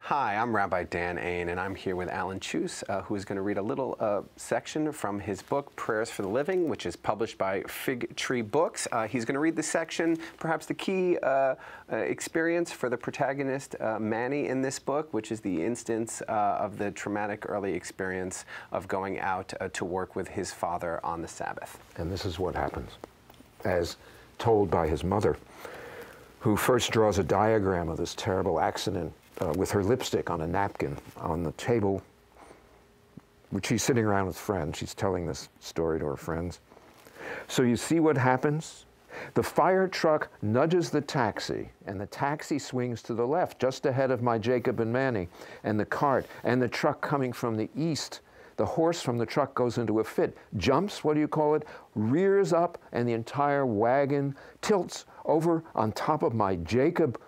Hi, I'm Rabbi Dan Ain, and I'm here with Alan Cheuse, who is going to read a little section from his book, Prayers for the Living, which is published by Fig Tree Books. He's going to read the section, perhaps the key experience for the protagonist, Manny, in this book, which is the instance of the traumatic early experience of going out to work with his father on the Sabbath. And this is what happens, as told by his mother, who first draws a diagram of this terrible accident with her lipstick on a napkin on the table, which she's sitting around with friends. She's telling this story to her friends. So you see what happens? The fire truck nudges the taxi, and the taxi swings to the left, just ahead of my Jacob and Manny, and the cart, and the truck coming from the east. The horse from the truck goes into a fit, jumps, what do you call it, rears up, and the entire wagon tilts over on top of my Jacob.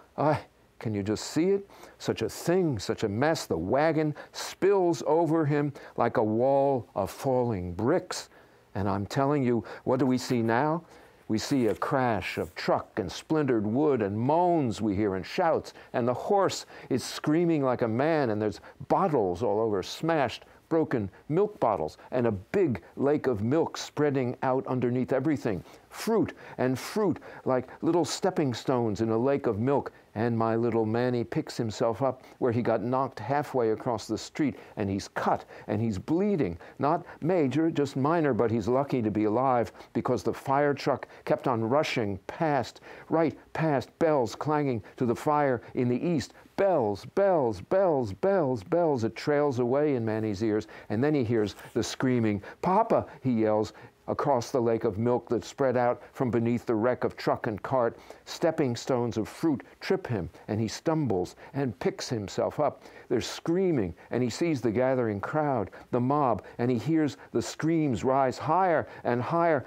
Can you just see it? Such a thing, such a mess. The wagon spills over him like a wall of falling bricks. And I'm telling you, what do we see now? We see a crash of truck and splintered wood and moans we hear and shouts. And the horse is screaming like a man, and there's bottles all over, smashed, broken milk bottles, and a big lake of milk spreading out underneath everything. Fruit and fruit like little stepping stones in a lake of milk. And my little Manny picks himself up where he got knocked halfway across the street, and he's cut and he's bleeding. Not major, just minor, but he's lucky to be alive because the fire truck kept on rushing past, right past, bells clanging to the fire in the east. Bells, bells, bells, bells, bells. It trails away in Manny's ears, and then he hears the screaming. "Papa," he yells, across the lake of milk that spread out from beneath the wreck of truck and cart. Stepping stones of fruit trip him, and he stumbles and picks himself up. There's screaming, and he sees the gathering crowd, the mob, and he hears the screams rise higher and higher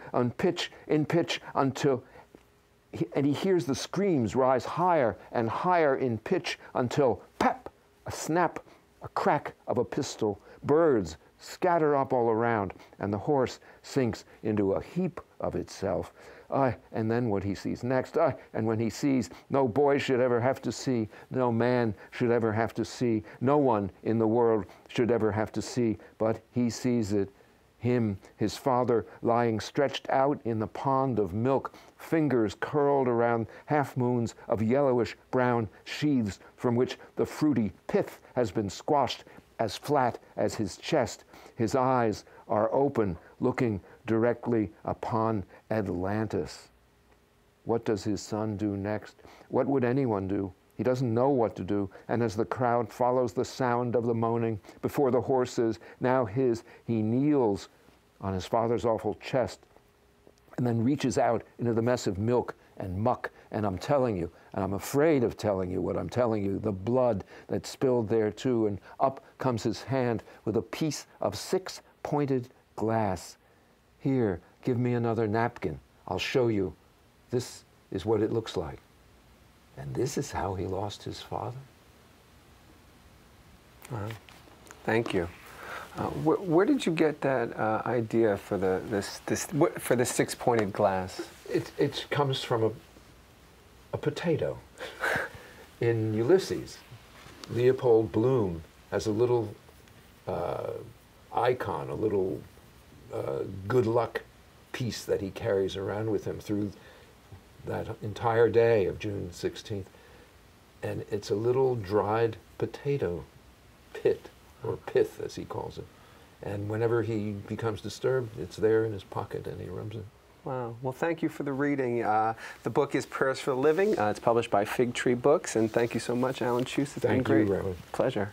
in pitch until he hears the screams rise higher and higher in pitch until, pap, a snap, a crack of a pistol, birds scatter up all around, and the horse sinks into a heap of itself. And then what he sees next, and when he sees no boy should ever have to see, no man should ever have to see, no one in the world should ever have to see, but he sees it. Him, his father, lying stretched out in the pond of milk, fingers curled around half-moons of yellowish-brown sheaths from which the fruity pith has been squashed as flat as his chest. His eyes are open, looking directly upon Atlantis. What does his son do next? What would anyone do? He doesn't know what to do, and as the crowd follows the sound of the moaning before the horses, now his, he kneels on his father's awful chest and then reaches out into the mess of milk and muck. And I'm telling you, and I'm afraid of telling you what I'm telling you, the blood that spilled there too, and up comes his hand with a piece of six-pointed glass. "Here, give me another napkin. I'll show you. This is what it looks like." And this is how he lost his father. Thank you. Where did you get that idea for for the six-pointed glass? It comes from a potato. In Ulysses, Leopold Bloom has a little icon, a little good luck piece that he carries around with him through that entire day of June 16th. And it's a little dried potato pit, or pith as he calls it. And whenever he becomes disturbed, it's there in his pocket and he rubs it. Wow. Well, thank you for the reading. The book is Prayers for the Living. It's published by Fig Tree Books. And thank you so much, Alan Cheuse. It's been great. Thank you, Robin. Pleasure.